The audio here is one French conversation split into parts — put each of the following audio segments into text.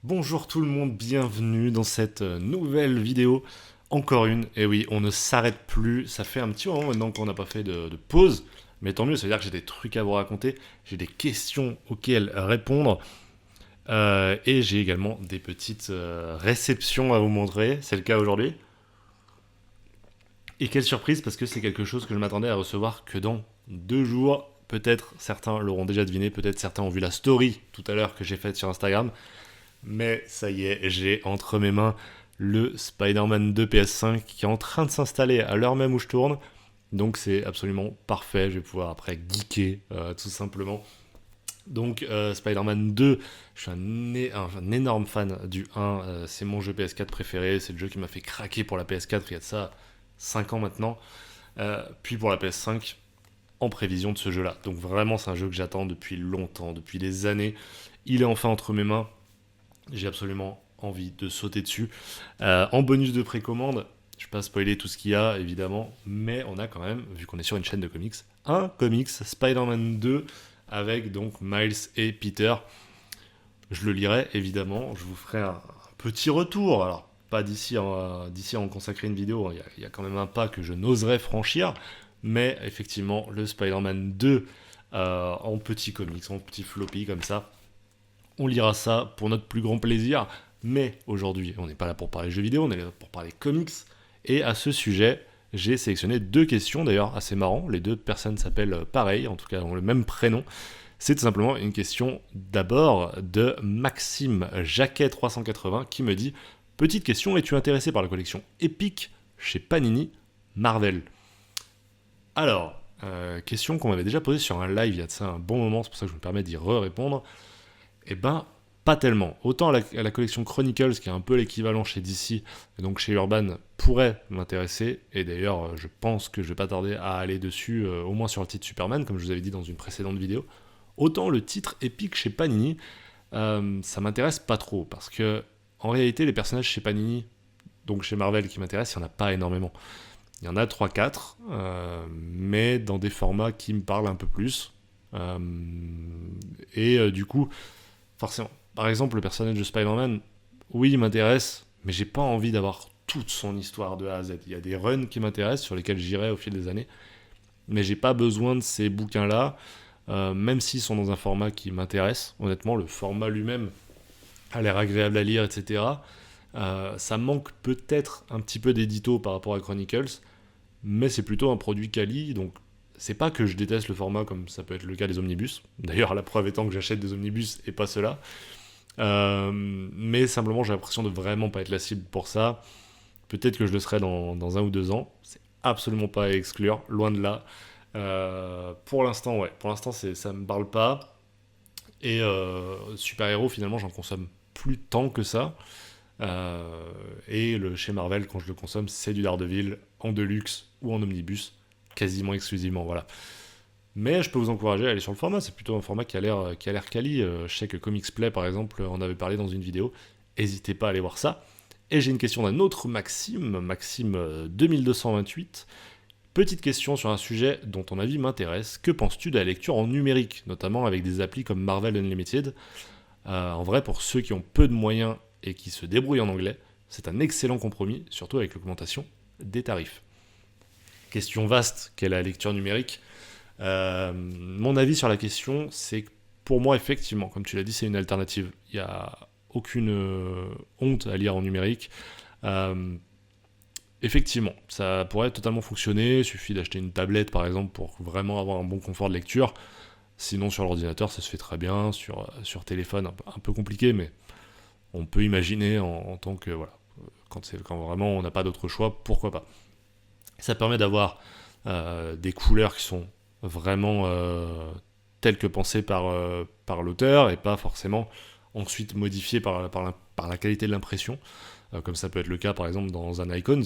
Bonjour tout le monde, bienvenue dans cette nouvelle vidéo. Encore une, et oui, on ne s'arrête plus. Ça fait un petit moment maintenant qu'on n'a pas fait de pause, mais tant mieux, ça veut dire que j'ai des trucs à vous raconter, j'ai des questions auxquelles répondre, et j'ai également des petites réceptions à vous montrer. C'est le cas aujourd'hui. Et quelle surprise, parce que c'est quelque chose que je m'attendais à recevoir que dans 2 jours. Peut-être certains l'auront déjà deviné, peut-être certains ont vu la story tout à l'heure que j'ai faite sur Instagram. Mais ça y est, j'ai entre mes mains le Spider-Man 2 PS5 qui est en train de s'installer à l'heure même où je tourne. Donc c'est absolument parfait, je vais pouvoir après geeker tout simplement. Donc Spider-Man 2, je suis un énorme fan du 1, c'est mon jeu PS4 préféré, c'est le jeu qui m'a fait craquer pour la PS4 il y a de ça 5 ans maintenant. Puis pour la PS5, en prévision de ce jeu-là. Donc vraiment c'est un jeu que j'attends depuis longtemps, depuis des années. Il est enfin entre mes mains, j'ai absolument envie de sauter dessus. En bonus de précommande, je ne vais pas spoiler tout ce qu'il y a évidemment, mais on a quand même, vu qu'on est sur une chaîne de comics, un comics Spider-Man 2 avec donc Miles et Peter. Je le lirai évidemment, je vous ferai un petit retour. Alors, pas d'ici à en consacrer une vidéo, il y a quand même un pas que je n'oserais franchir, mais effectivement, le Spider-Man 2 en petit comics, en petit floppy comme ça, on lira ça pour notre plus grand plaisir. Mais aujourd'hui, on n'est pas là pour parler jeux vidéo, on est là pour parler comics. Et à ce sujet, j'ai sélectionné 2 questions, d'ailleurs assez marrant. Les 2 personnes s'appellent pareil, en tout cas ont le même prénom. C'est tout simplement une question d'abord de Maxime Jacquet 380 qui me dit: petite question, es-tu intéressé par la collection Epic chez Panini Marvel? Alors, question qu'on m'avait déjà posée sur un live il y a de ça un bon moment, c'est pour ça que je me permets d'y répondre. Eh ben, pas tellement. Autant la collection Chronicles, qui est un peu l'équivalent chez DC, et donc chez Urban, pourrait m'intéresser. Et d'ailleurs, je pense que je vais pas tarder à aller dessus, au moins sur le titre Superman, comme je vous avais dit dans une précédente vidéo. Autant le titre épique chez Panini, ça m'intéresse pas trop, parce que en réalité, les personnages chez Panini, donc chez Marvel qui m'intéressent, il n'y en a pas énormément. Il y en a 3-4, mais dans des formats qui me parlent un peu plus. Du coup, forcément. Par exemple, le personnage de Spider-Man, oui, il m'intéresse, mais j'ai pas envie d'avoir toute son histoire de A à Z. Il y a des runs qui m'intéressent, sur lesquels j'irai au fil des années, mais j'ai pas besoin de ces bouquins-là, même s'ils sont dans un format qui m'intéresse. Honnêtement, le format lui-même a l'air agréable à lire, etc. Ça manque peut-être un petit peu d'édito par rapport à Chronicles, mais c'est plutôt un produit quali, donc c'est pas que je déteste le format comme ça peut être le cas des omnibus. D'ailleurs, la preuve étant que j'achète des omnibus et pas ceux-là. Mais simplement, j'ai l'impression de vraiment pas être la cible pour ça. Peut-être que je le serai dans 1 ou 2 ans. C'est absolument pas à exclure, loin de là. Pour l'instant, ouais. Pour l'instant, ça me parle pas. Et super-héros, finalement, j'en consomme plus tant que ça. Chez Marvel, quand je le consomme, c'est du Daredevil en deluxe ou en omnibus, quasiment exclusivement, voilà. Mais je peux vous encourager à aller sur le format, c'est plutôt un format qui a l'air quali. Je sais que Comics Play, par exemple, en avait parlé dans une vidéo. N'hésitez pas à aller voir ça. Et j'ai une question d'un autre Maxime 2228. Petite question sur un sujet dont ton avis m'intéresse. Que penses-tu de la lecture en numérique, notamment avec des applis comme Marvel Unlimited? En vrai, pour ceux qui ont peu de moyens et qui se débrouillent en anglais, c'est un excellent compromis, surtout avec l'augmentation des tarifs. Question vaste qu'est la lecture numérique. Mon avis sur la question, c'est que pour moi, effectivement, comme tu l'as dit, c'est une alternative. Il n'y a aucune honte à lire en numérique. Euh, Effectivement, ça pourrait totalement fonctionner. Il suffit d'acheter une tablette, par exemple, pour vraiment avoir un bon confort de lecture. Sinon, sur l'ordinateur, ça se fait très bien. Sur téléphone, un peu compliqué, mais on peut imaginer en tant que... Voilà, quand vraiment on n'a pas d'autre choix, pourquoi pas. Ça permet d'avoir des couleurs qui sont vraiment telles que pensées par l'auteur et pas forcément ensuite modifiées par la qualité de l'impression, comme ça peut être le cas par exemple dans un Icons,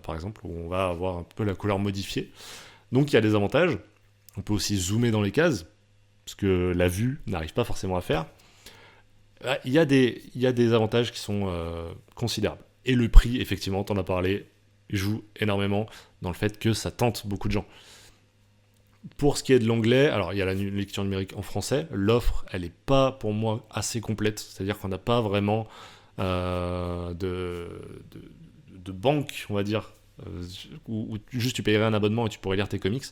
par exemple, où on va avoir un peu la couleur modifiée. Donc il y a des avantages. On peut aussi zoomer dans les cases, ce que la vue n'arrive pas forcément à faire. Il y a des avantages qui sont considérables. Et le prix, effectivement, t'en as parlé, joue énormément dans le fait que ça tente beaucoup de gens. Pour ce qui est de l'anglais, alors il y a la lecture numérique en français. L'offre, elle n'est pas pour moi assez complète. C'est-à-dire qu'on n'a pas vraiment de banque, on va dire, où juste tu payerais un abonnement et tu pourrais lire tes comics.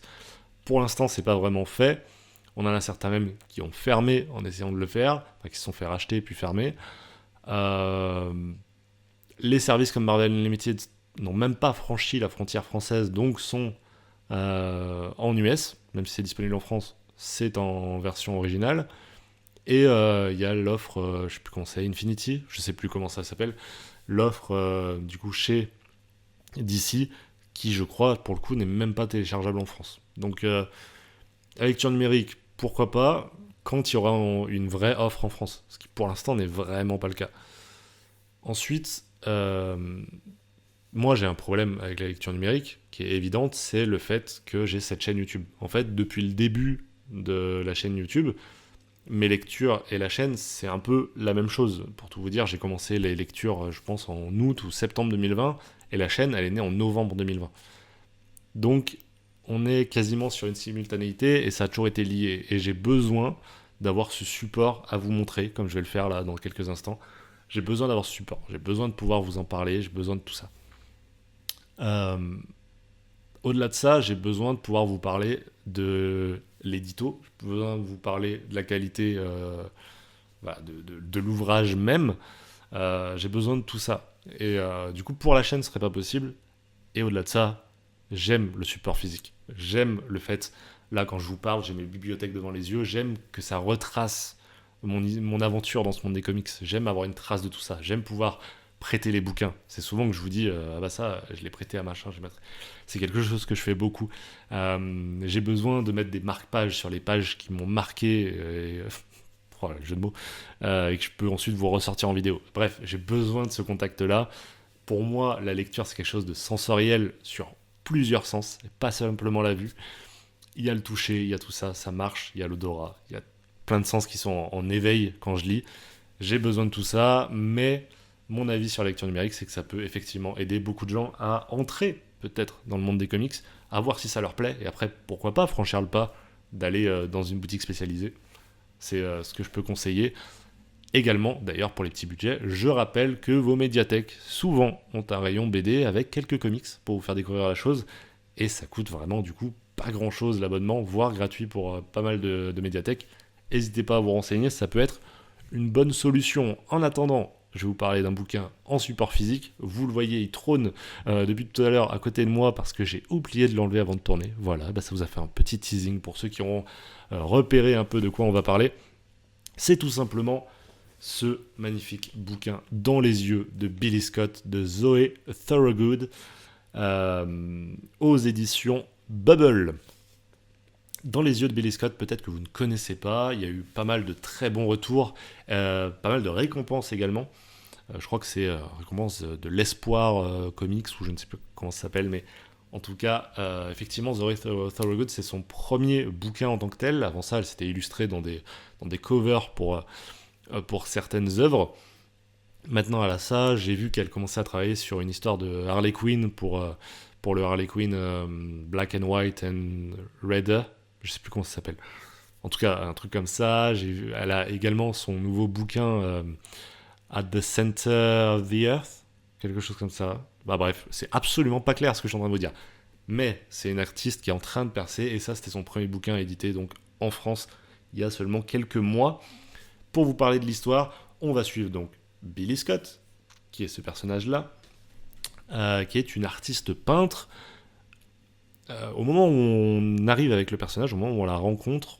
Pour l'instant, c'est pas vraiment fait. On en a certains même qui ont fermé en essayant de le faire, enfin, qui se sont fait racheter puis fermer. Les services comme Marvel Unlimited n'ont même pas franchi la frontière française, donc sont en US, même si c'est disponible en France, c'est en version originale. Et il y a l'offre, je sais plus comment c'est, Infinity, je sais plus comment ça s'appelle, l'offre du coup chez DC, qui je crois pour le coup n'est même pas téléchargeable en France. Donc la lecture numérique, pourquoi pas, quand il y aura une vraie offre en France, ce qui pour l'instant n'est vraiment pas le cas. Ensuite, moi j'ai un problème avec la lecture numérique qui est évidente, c'est le fait que j'ai cette chaîne YouTube. En fait, depuis le début de la chaîne YouTube, mes lectures et la chaîne, c'est un peu la même chose. Pour tout vous dire, j'ai commencé les lectures, je pense, en août ou septembre 2020, et la chaîne, elle est née en novembre 2020. Donc, on est quasiment sur une simultanéité, et ça a toujours été lié. Et j'ai besoin d'avoir ce support à vous montrer, comme je vais le faire là dans quelques instants. J'ai besoin d'avoir ce support, j'ai besoin de pouvoir vous en parler, j'ai besoin de tout ça. Au-delà de ça, j'ai besoin de pouvoir vous parler de l'édito, j'ai besoin de vous parler de la qualité de l'ouvrage même. J'ai besoin de tout ça. Et du coup, pour la chaîne, ce serait pas possible. Et au-delà de ça, j'aime le support physique. J'aime le fait, là, quand je vous parle, j'ai mes bibliothèques devant les yeux. J'aime que ça retrace mon aventure dans ce monde des comics. J'aime avoir une trace de tout ça. J'aime pouvoir prêter les bouquins. C'est souvent que je vous dis, ah bah ça, je l'ai prêté à machin, c'est quelque chose que je fais beaucoup. J'ai besoin de mettre des marque-pages sur les pages qui m'ont marqué, oh, le jeu de mots, et que je peux ensuite vous ressortir en vidéo. Bref, j'ai besoin de ce contact-là. Pour moi, la lecture, c'est quelque chose de sensoriel sur plusieurs sens, et pas simplement la vue. Il y a le toucher, il y a tout ça, ça marche, il y a l'odorat, il y a plein de sens qui sont en éveil quand je lis. J'ai besoin de tout ça, mais mon avis sur la lecture numérique, c'est que ça peut effectivement aider beaucoup de gens à entrer peut-être dans le monde des comics, à voir si ça leur plaît, et après, pourquoi pas franchir le pas d'aller dans une boutique spécialisée. C'est ce que je peux conseiller. Également, d'ailleurs, pour les petits budgets, je rappelle que vos médiathèques, souvent, ont un rayon BD avec quelques comics pour vous faire découvrir la chose, et ça coûte vraiment, du coup, pas grand-chose l'abonnement, voire gratuit pour pas mal de médiathèques. N'hésitez pas à vous renseigner, ça peut être une bonne solution. En attendant, je vais vous parler d'un bouquin en support physique. Vous le voyez, il trône depuis tout à l'heure à côté de moi parce que j'ai oublié de l'enlever avant de tourner. Voilà, bah ça vous a fait un petit teasing pour ceux qui auront repéré un peu de quoi on va parler. C'est tout simplement ce magnifique bouquin Dans les yeux de Billy Scott de Zoe Thorogood aux éditions Bubble. Dans les yeux de Billy Scott, peut-être que vous ne connaissez pas, il y a eu pas mal de très bons retours, pas mal de récompenses également. Je crois que c'est récompense de l'espoir comics, ou je ne sais plus comment ça s'appelle, mais en tout cas, effectivement, Zoe Thorogood, c'est son premier bouquin en tant que tel. Avant ça, elle s'était illustrée dans des covers pour certaines œuvres. Maintenant, elle a ça, j'ai vu qu'elle commençait à travailler sur une histoire de Harley Quinn pour le Harley Quinn Black and White and Red. Je sais plus comment ça s'appelle. En tout cas, un truc comme ça. Elle a également son nouveau bouquin At the Center of the Earth, quelque chose comme ça. Bah bref, c'est absolument pas clair ce que je suis en train de vous dire. Mais c'est une artiste qui est en train de percer, et ça, c'était son premier bouquin édité donc en France il y a seulement quelques mois. Pour vous parler de l'histoire, on va suivre donc Billy Scott, qui est ce personnage-là, qui est une artiste peintre. Au moment où on arrive avec le personnage, au moment où on la rencontre,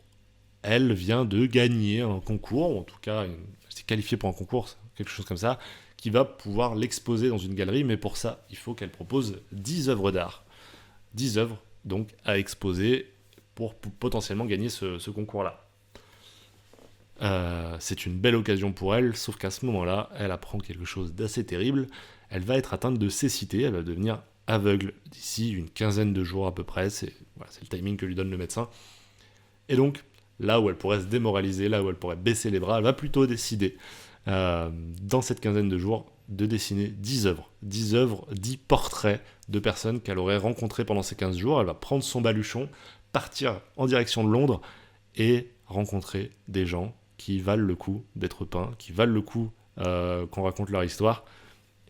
elle vient de gagner un concours, ou en tout cas, elle s'est qualifiée pour un concours, quelque chose comme ça, qui va pouvoir l'exposer dans une galerie, mais pour ça, il faut qu'elle propose 10 œuvres d'art. 10 œuvres, donc, à exposer pour potentiellement gagner ce concours-là. C'est une belle occasion pour elle, sauf qu'à ce moment-là, elle apprend quelque chose d'assez terrible. Elle va être atteinte de cécité, elle va devenir aveugle d'ici une quinzaine de jours à peu près, c'est le timing que lui donne le médecin. Et donc, là où elle pourrait se démoraliser, là où elle pourrait baisser les bras, elle va plutôt décider, dans cette quinzaine de jours, de dessiner 10 œuvres. 10 portraits de personnes qu'elle aurait rencontrées pendant ces 15 jours. Elle va prendre son baluchon, partir en direction de Londres et rencontrer des gens qui valent le coup d'être peints, qui valent le coup qu'on raconte leur histoire.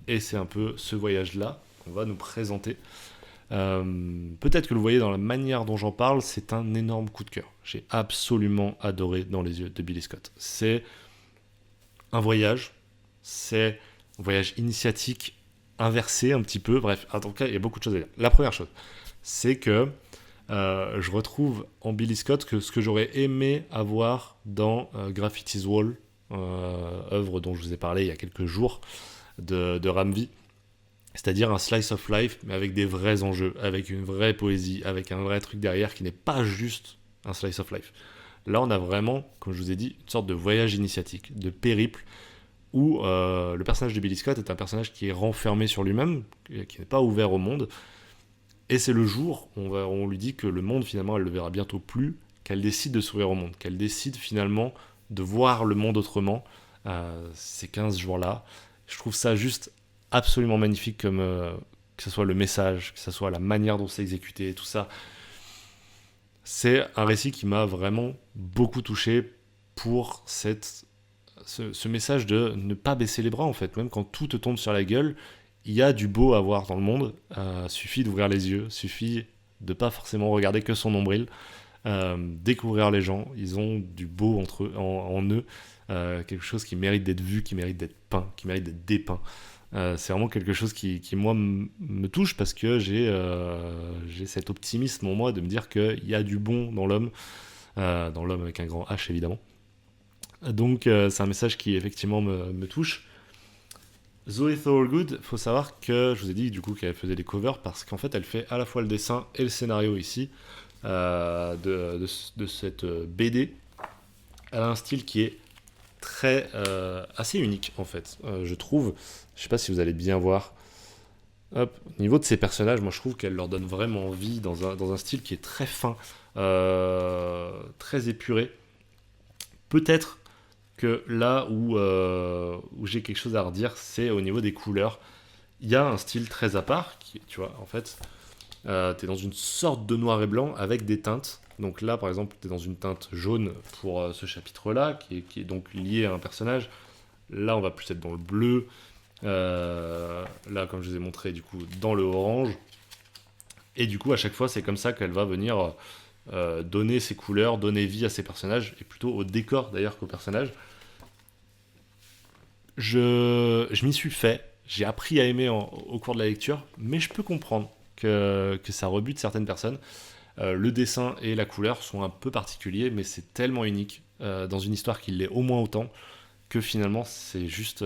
Et c'est un peu ce voyage-là qu'on va nous présenter. Peut-être que vous voyez dans la manière dont j'en parle, c'est un énorme coup de cœur. J'ai absolument adoré Dans les yeux de Billy Scott. C'est un voyage, c'est un voyage initiatique inversé un petit peu. Bref, en tout cas, il y a beaucoup de choses à dire. La première chose, c'est que je retrouve en Billy Scott ce que j'aurais aimé avoir dans Graffiti's Wall, œuvre dont je vous ai parlé il y a quelques jours, de Ramvi. C'est-à-dire un slice of life, mais avec des vrais enjeux, avec une vraie poésie, avec un vrai truc derrière qui n'est pas juste un slice of life. Là, on a vraiment, comme je vous ai dit, une sorte de voyage initiatique, de périple, où le personnage de Billy Scott est un personnage qui est renfermé sur lui-même, qui n'est pas ouvert au monde. Et c'est le jour où on lui dit que le monde, finalement, elle le verra bientôt plus, qu'elle décide de s'ouvrir au monde, qu'elle décide finalement de voir le monde autrement ces 15 jours-là. Je trouve ça juste absolument magnifique, comme que ce soit le message, que ce soit la manière dont c'est exécuté, tout ça. C'est un récit qui m'a vraiment beaucoup touché pour ce message de ne pas baisser les bras, en fait. Même quand tout te tombe sur la gueule, il y a du beau à voir dans le monde. Suffit d'ouvrir les yeux, suffit de pas forcément regarder que son nombril, découvrir les gens. Ils ont du beau en eux, quelque chose qui mérite d'être vu, qui mérite d'être peint, qui mérite d'être dépeint. C'est vraiment quelque chose qui moi, me touche, parce que j'ai cet optimisme en moi de me dire qu'il y a du bon dans l'homme avec un grand H, évidemment. Donc c'est un message qui effectivement me touche. Zoe Thorogood, faut savoir que je vous ai dit du coup qu'elle faisait des covers, parce qu'en fait elle fait à la fois le dessin et le scénario ici de cette BD. Elle a un style qui est assez unique en fait, je trouve. Je sais pas si vous allez bien voir. Hop, au niveau de ses personnages, moi je trouve qu'elle leur donne vraiment vie dans un style qui est très fin, très épuré. Peut-être que là où j'ai quelque chose à redire, c'est au niveau des couleurs. Il y a un style très à part, tu vois, en fait, t'es dans une sorte de noir et blanc avec des teintes. Donc là, par exemple, t'es dans une teinte jaune pour ce chapitre-là, qui est donc lié à un personnage. Là, on va plus être dans le bleu. Là, comme je vous ai montré, du coup, dans le orange. Et du coup, à chaque fois, c'est comme ça qu'elle va venir donner ses couleurs, donner vie à ses personnages, et plutôt au décor d'ailleurs qu'aux personnages. Je m'y suis fait, j'ai appris à aimer au cours de la lecture, mais je peux comprendre que ça rebute certaines personnes. Le dessin et la couleur sont un peu particuliers, mais c'est tellement unique dans une histoire qui l'est au moins autant, que finalement c'est juste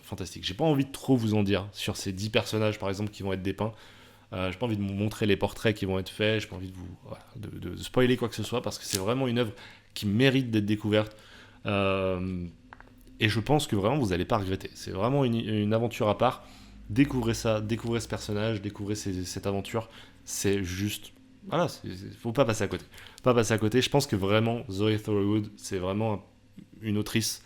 fantastique. J'ai pas envie de trop vous en dire sur ces 10 personnages par exemple qui vont être dépeints. J'ai pas envie de vous montrer les portraits qui vont être faits, j'ai pas envie de spoiler quoi que ce soit, parce que c'est vraiment une œuvre qui mérite d'être découverte. Et je pense que vraiment vous n'allez pas regretter. C'est vraiment une aventure à part. Découvrez ça, découvrez ce personnage, découvrez cette aventure. C'est juste... Voilà, faut pas passer à côté. Pas passer à côté. Je pense que vraiment, Zoe Thorogood, c'est vraiment une autrice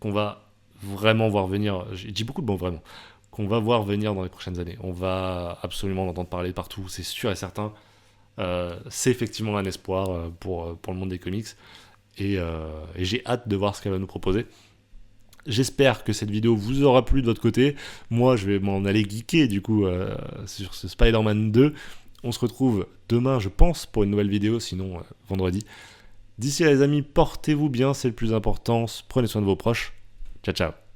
qu'on va vraiment voir venir. J'ai dit beaucoup de bon vraiment. Qu'on va voir venir dans les prochaines années. On va absolument en entendre parler partout, c'est sûr et certain. C'est effectivement un espoir pour le monde des comics. Et j'ai hâte de voir ce qu'elle va nous proposer. J'espère que cette vidéo vous aura plu de votre côté. Moi, je vais m'en aller geeker du coup sur ce Spider-Man 2. On se retrouve demain, je pense, pour une nouvelle vidéo, sinon vendredi. D'ici là, les amis, portez-vous bien, c'est le plus important. Prenez soin de vos proches. Ciao, ciao.